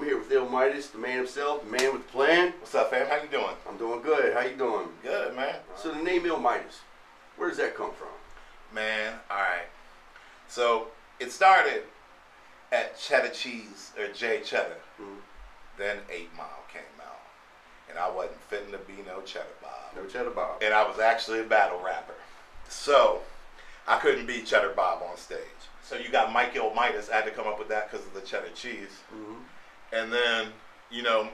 I'm here with Ill Midas, the man himself, the man with the plan. What's up, fam? How you doing? I'm doing good. How you doing? Good, man. So the name Ill Midas, where does that come from? Man, alright. So, it started at Cheddar Cheese, or J Cheddar. Mm-hmm. Then 8 Mile came out. And I wasn't fitting to be no Cheddar Bob. No Cheddar Bob. And I was actually a battle rapper. So, I couldn't be Cheddar Bob on stage. So you got Mike Ill Midas. I had to come up with that because of the cheddar cheese. Mm-hmm. And then, you know,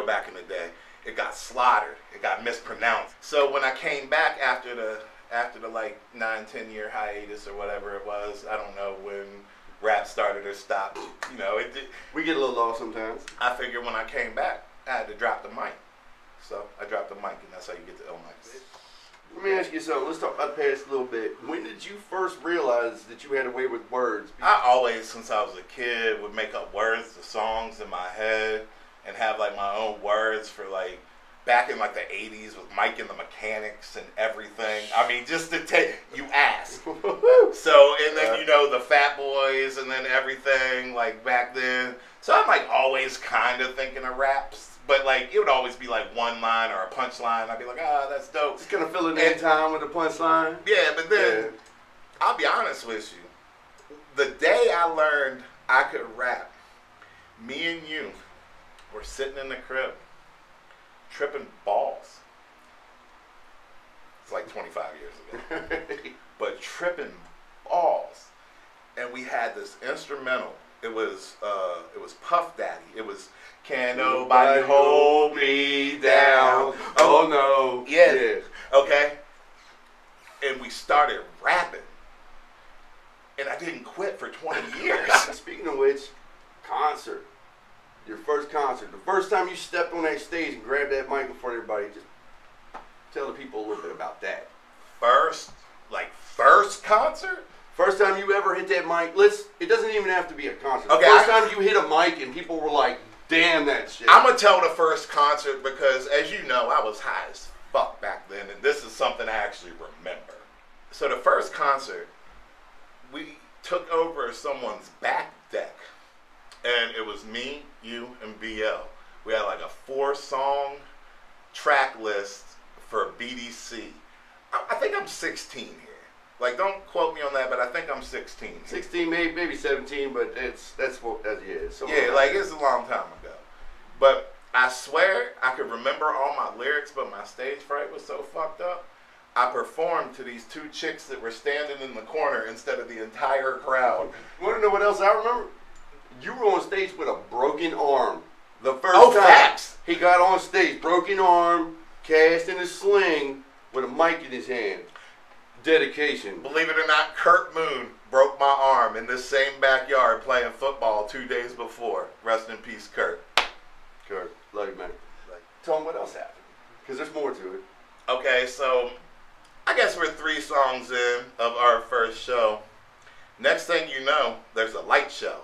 back in the day, it got slaughtered. It got mispronounced. So when I came back after the like 9-10 year hiatus or whatever it was, I don't know when rap started or stopped. You know, we get a little lost sometimes. I figured when I came back, I had to drop the mic. So I dropped the mic, and that's how you get to Ill Midas. Let me ask you something. Let's talk about the past a little bit. When did you first realize that you had a way with words? I always, since I was a kid, would make up words to songs in my head and have like my own words for like back in like the 80s with Mike and the Mechanics and everything. I mean, just to take, you ask. So, and then, you know, the Fat Boys and then everything like back then. So I'm like always kind of thinking of raps. But, like, it would always be, like, one line or a punchline. I'd be like, ah, that's dope. Just kind of filling in time with a punchline. Yeah, but then, I'll be honest with you. The day I learned I could rap, me and you were sitting in the crib, tripping balls. It's like 25 years ago. But tripping balls. And we had this instrumental. It was Puff Daddy. It was Can't Nobody Hold Me Down. Oh no. Yeah. Okay. And we started rapping. And I didn't quit for 20 years. Speaking of which, concert. Your first concert. The first time you stepped on that stage and grabbed that mic in front of everybody. Just tell the people a little bit about that. First concert? First time you ever hit that mic, it doesn't even have to be a concert. Okay, first time you hit a mic and people were like, damn that shit. I'm going to tell the first concert because, as you know, I was high as fuck back then, and this is something I actually remember. So the first concert, we took over someone's back deck, and it was me, you, and BL. We had like a 4-song track list for BDC. I think I'm 16 here. Like, don't quote me on that, but I think I'm 16. 16, maybe 17, but that's what that is. Yeah, like it's a long time ago. But I swear I could remember all my lyrics, but my stage fright was so fucked up. I performed to these 2 chicks that were standing in the corner instead of the entire crowd. You want to know what else I remember? You were on stage with a broken arm. The first time facts. He got on stage, broken arm, cast in a sling with a mic in his hand. Dedication. Believe it or not, Kurt Moon broke my arm in this same backyard playing football 2 days before. Rest in peace, Kurt. Kurt, love you, man. Tell him what else happened, because there's more to it. Okay, so I guess we're 3 songs in of our first show. Next thing you know, there's a light show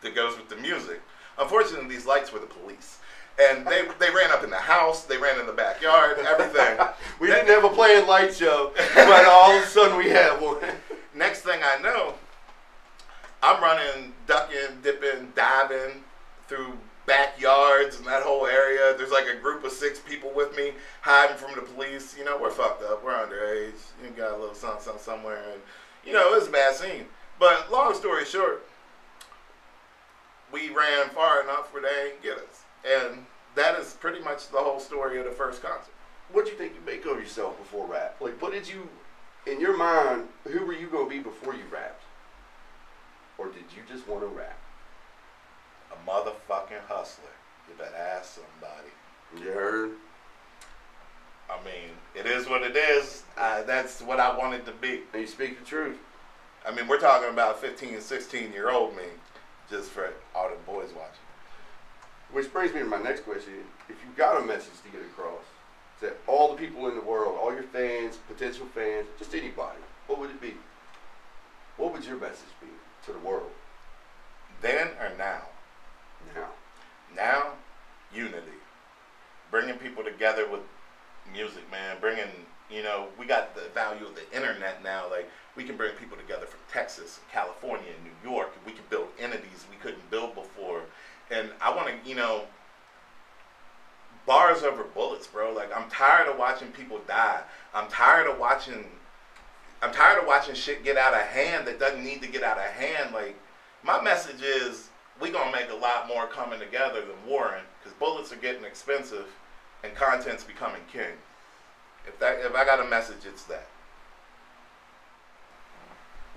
that goes with the music. Unfortunately, these lights were the police. And they ran up in the house, they ran in the backyard, everything. We didn't have a playing light show, but all of a sudden we had one. Next thing I know, I'm running, ducking, dipping, diving through backyards and that whole area. There's like a group of 6 people with me, hiding from the police. You know, we're fucked up, we're underage. You got a little something somewhere. And, you know, it was a bad scene. But long story short, we ran far enough where they ain't get us. And that is pretty much the whole story of the first concert. What do you think you make of yourself before rap? Like, what did you, in your mind, who were you going to be before you rapped? Or did you just want to rap? A motherfucking hustler. You better ask somebody. You heard? I mean, it is what it is. That's what I wanted to be. And you speak the truth. I mean, we're talking about 15 and 16-year-old me, just for all the boys watching. Which brings me to my next question. If you got a message to get across to all the people in the world, all your fans, potential fans, just anybody, what would it be? What would your message be to the world? Then or now? Now. Now, unity. Bringing people together with music, man. Bringing, you know, we got the value of the internet now. Like, we can bring people together from Texas, California, and New York. We can build entities we couldn't build before. And I want to, you know, bars over bullets, bro. Like, I'm tired of watching people die. I'm tired of watching shit get out of hand that doesn't need to get out of hand. Like, my message is, we gonna make a lot more coming together than warring, because bullets are getting expensive and content's becoming king. If I got a message, it's that.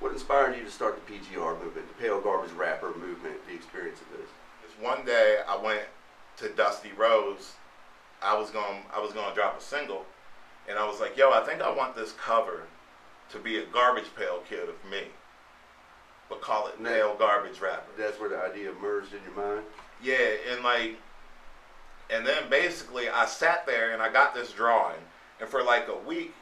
What inspired you to start the PGR movement, the Pale Garbage Rapper movement, the experience of this? It's one day I went to Dusty Rose. I was gonna drop a single, and I was like, yo, I think I want this cover to be a Garbage Pail Kid of me, but call it Pale Garbage Rapper. That's where the idea emerged in your mind? Yeah, and then basically I sat there and I got this drawing, and for like a week,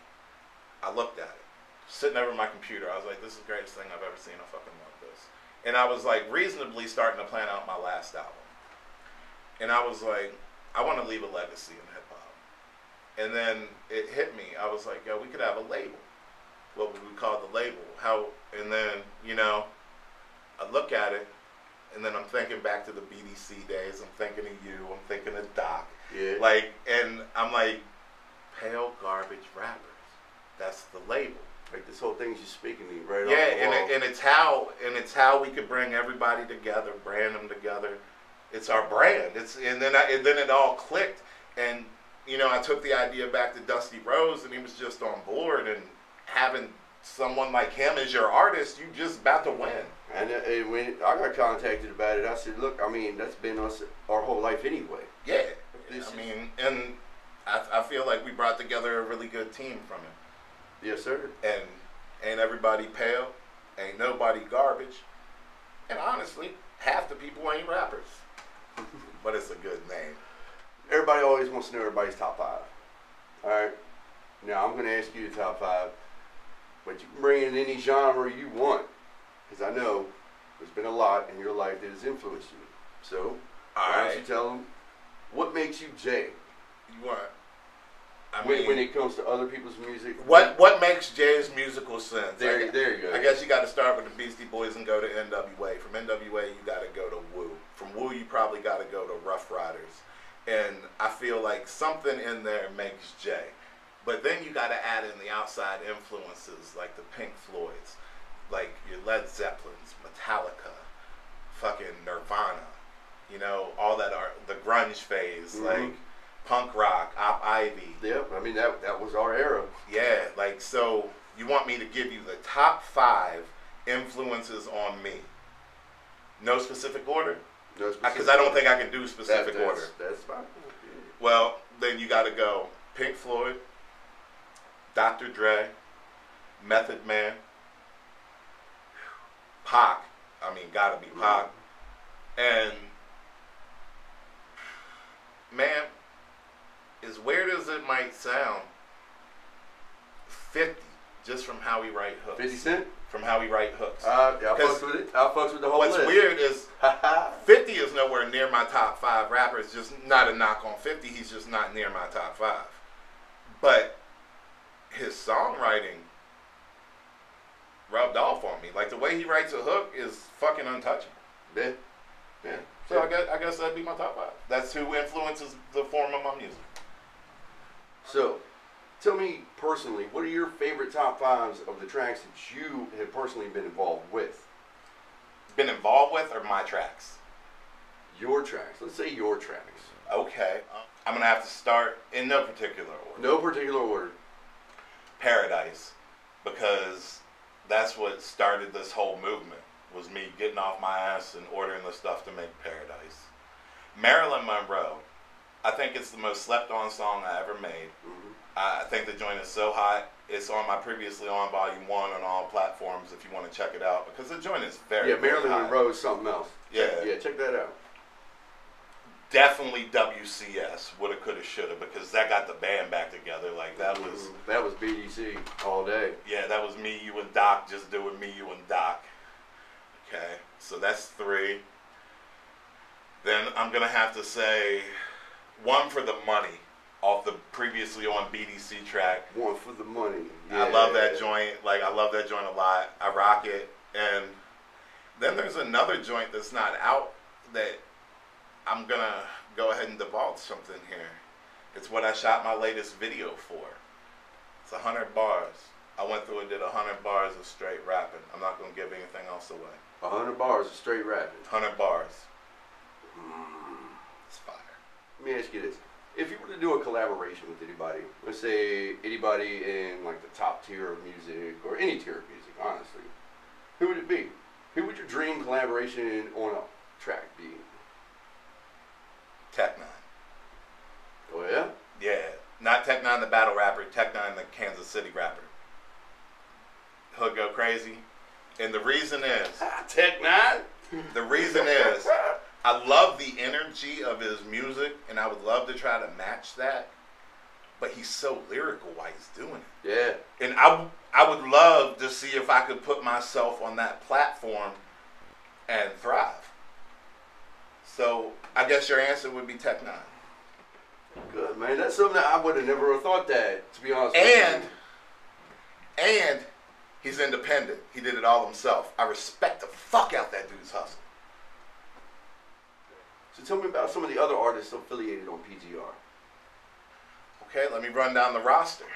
I looked at it, sitting over my computer. I was like, this is the greatest thing I've ever seen. I fucking love this. And I was like reasonably starting to plan out my last album. And I was like, I want to leave a legacy in hip hop. And then it hit me. I was like, yo, we could have a label. What would we call the label? And then, you know, I look at it, and then I'm thinking back to the BDC days. I'm thinking of you. I'm thinking of Doc. Yeah. Like, and I'm like, Pale Garbage Rappers. That's the label. Like, this whole thing's just speaking to you right off Yeah, the wall. and it's how we could bring everybody together, brand them together. It's our brand. And then it all clicked, and you know, I took the idea back to Dusty Rose, and he was just on board. And having someone like him as your artist, you just about to win. And when I got contacted about it, I said, look, I mean, that's been us our whole life anyway. Yeah, and I feel like we brought together a really good team from it. Yes, sir. And ain't everybody pale, ain't nobody garbage, and honestly, half the people ain't rappers. But it's a good name. Everybody always wants to know everybody's top 5. All right. Now I'm going to ask you the top 5, but you can bring in any genre you want, because I know there's been a lot in your life that has influenced you. So why don't you tell them what makes you Jay? You want? I when mean, it comes to other people's music. What makes Jay's musical sense? There you go. I guess you got to start with the Beastie Boys and go to NWA. From NWA, you got to go to Wu. From Wu, you probably got to go to Rough Riders. And I feel like something in there makes Jay. But then you got to add in the outside influences like the Pink Floyds, like your Led Zeppelins, Metallica, fucking Nirvana, you know, all that art, the grunge phase, like punk rock, Op Ivy. Yep, I mean, that was our era. Yeah, like, so you want me to give you the top 5 influences on me. No specific order? No specific Because I don't think I can do specific order. That's fine. Yeah. Well, then you got to go Pink Floyd, Dr. Dre, Method Man, Pac. I mean, gotta be Pac. And, man, as weird as it might sound, 50, just from how we write hooks. 50 Cent? From how we write hooks. Yeah, I fucks with it. I fucks with the whole What's list. weird is 50 is nowhere near my top 5 rappers. Just not a knock on 50. He's just not near my top 5. But his songwriting rubbed off on me. Like, the way he writes a hook is fucking untouchable. Yeah. Yeah. So I guess that'd be my top 5. That's who influences the form of my music. So, tell me personally, what are your favorite top 5s of the tracks that you have personally been involved with? Been involved with, or my tracks? Your tracks. Let's say your tracks. Okay. I'm going to have to start in no particular order. No particular order. Paradise. Because that's what started this whole movement, was me getting off my ass and ordering the stuff to make Paradise. Marilyn Monroe. I think it's the most slept on song I ever made. I think the joint is so hot. It's on my Previously On Volume 1 on all platforms if you want to check it out, because the joint is very, very Marilyn hot. Monroe is something else. Yeah. Check that out. Definitely WCS, woulda, coulda, shoulda, because that got the band back together. Like, that was... That was BDC all day. Yeah, that was me, you, and Doc just doing me, you, and Doc. Okay, so that's 3. Then I'm going to have to say One for the Money off the Previously On BDC track. One for the Money. Yeah. I love that joint. Like, I love that joint a lot. I rock it. And then there's another joint that's not out that I'm gonna go ahead and divulge something here. It's what I shot my latest video for. It's 100 bars. I went through and did 100 bars of straight rapping. I'm not gonna give anything else away. 100 bars of straight rapping. 100 bars. It's fire. Let me ask you this. If you were to do a collaboration with anybody, let's say anybody in like the top tier of music, or any tier of music, honestly, who would it be? Who would your dream collaboration on a track be? Tech Nine. Oh yeah? Yeah. Not Tech Nine the battle rapper, Tech Nine the Kansas City rapper. Hood go crazy. And the reason is... Tech Nine? The reason is, I love the energy of his music, and I would love to try to match that. But he's so lyrical while he's doing it. Yeah. And I would love to see if I could put myself on that platform and thrive. So I guess your answer would be Tech Nine. Good, man. That's something that I would have never thought that, to be honest with you. And he's independent. He did it all himself. I respect the fuck out that dude's hustle. So tell me about some of the other artists affiliated on PGR. Okay, let me run down the roster.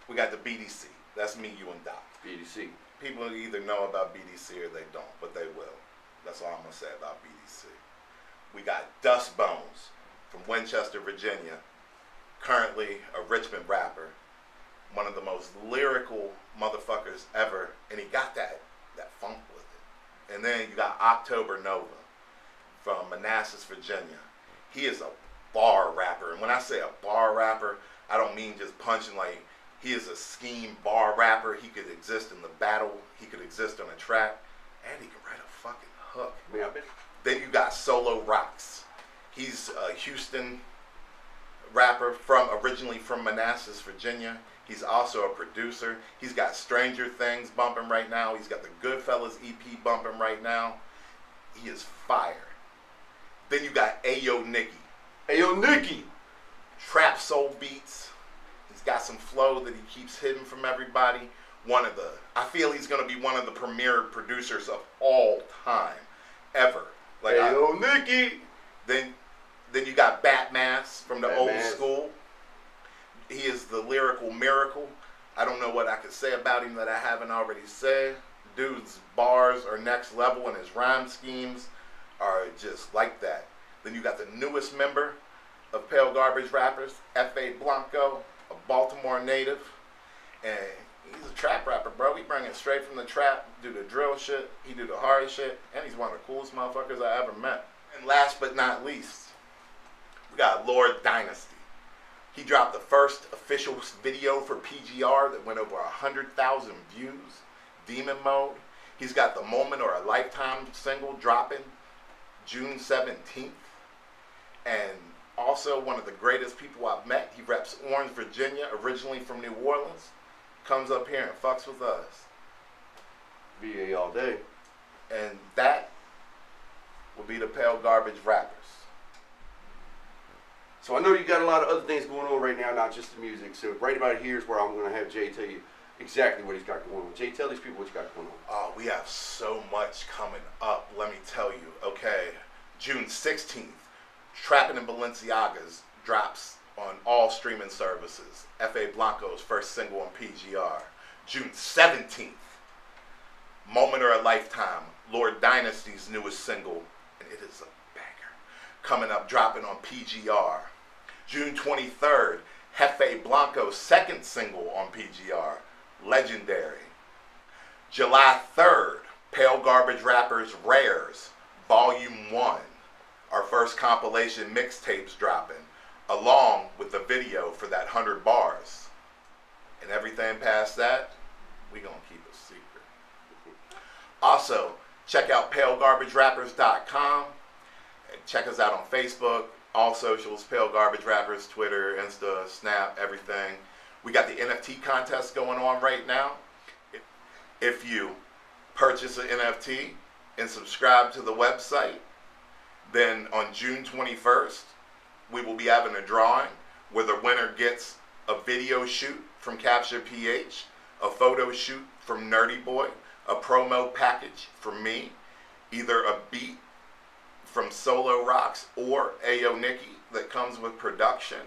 We got the BDC. That's me, you, and Doc. BDC. People either know about BDC or they don't, but they will. That's all I'm going to say about BDC. We got Dust Bones from Winchester, Virginia. Currently a Richmond rapper. One of the most lyrical motherfuckers ever. And he got that funk with it. And then you got October Nova from Manassas, Virginia. He is a bar rapper. And when I say a bar rapper, I don't mean just punching. Like, he is a scheme bar rapper. He could exist in the battle. He could exist on a track. And he can write a fucking hook. Yeah, I bet. Then you got Solo Rocks. He's a Houston rapper originally from Manassas, Virginia. He's also a producer. He's got Stranger Things bumping right now. He's got the Goodfellas EP bumping right now. He is fire. Then you got Ayo Nicky. Ayo Nicky. Trap soul beats. He's got some flow that he keeps hidden from everybody. I feel he's going to be one of the premier producers of all time, ever. Like Ayo Nicky. Then you got Batmass from the Batmass. old school. He is the lyrical miracle. I don't know what I could say about him that I haven't already said. Dude's bars are next level, and his rhyme schemes are just like that. Then you got the newest member of Pale Garbage Rappers, F.A. Blanco, a Baltimore native. And he's a trap rapper, bro. He bring it straight from the trap, do the drill shit, he do the hard shit, and he's one of the coolest motherfuckers I ever met. And last but not least, we got Lord Dynasty. He dropped the first official video for PGR that went over 100,000 views, Demon Mode. He's got the Moment or a Lifetime single dropping June 17th. And also one of the greatest people I've met. He reps Orange, Virginia, originally from New Orleans. Comes up here and fucks with us. VA all day. And that will be the Pale Garbage Rappers. So I know you got a lot of other things going on right now, not just the music. So right about here is where I'm going to have Jay tell you exactly what he's got going on. Jay, tell these people what you got going on. Oh, we have so much coming up, let me tell you. Okay, June 16th, Trappin' in Balenciagas drops on all streaming services. F.A. Blanco's first single on PGR. June 17th, Moment or a Lifetime, Lord Dynasty's newest single, and it is a banger. Coming up, dropping on PGR. June 23rd, Jefe Blanco's second single on PGR, Legendary. July 3rd, Pale Garbage Rappers Rares, Volume 1. Our first compilation mixtapes dropping, along with the video for that 100 bars. And everything past that, we gonna keep a secret. Also, check out PaleGarbageRappers.com. Check us out on Facebook, all socials, Pale Garbage Rappers, Twitter, Insta, Snap, everything. We got the NFT contest going on right now. If you purchase an NFT and subscribe to the website, then on June 21st, we will be having a drawing where the winner gets a video shoot from Capture PH, a photo shoot from Nerdy Boy, a promo package from me, either a beat from Solo Rocks or Ayo Nikki that comes with production.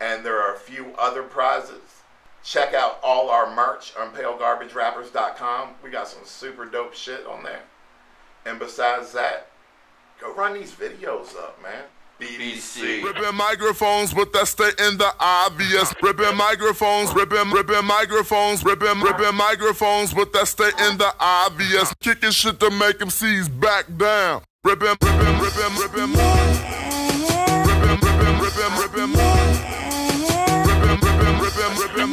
And there are a few other prizes. Check out all our merch on PaleGarbageRappers.com. We got some super dope shit on there. And besides that, go run these videos up, man. BDC. Ripping microphones, but that's stating the obvious. Ripping microphones, ripping microphones, ripping microphones, but that's stating the obvious. Kicking shit to make MCs back down. Ripping, ripping, ripping, ripping, ripping, ripping, ripping, ripping, ripping, ripping, ripping,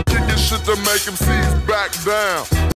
kicking shit to make MCs back down.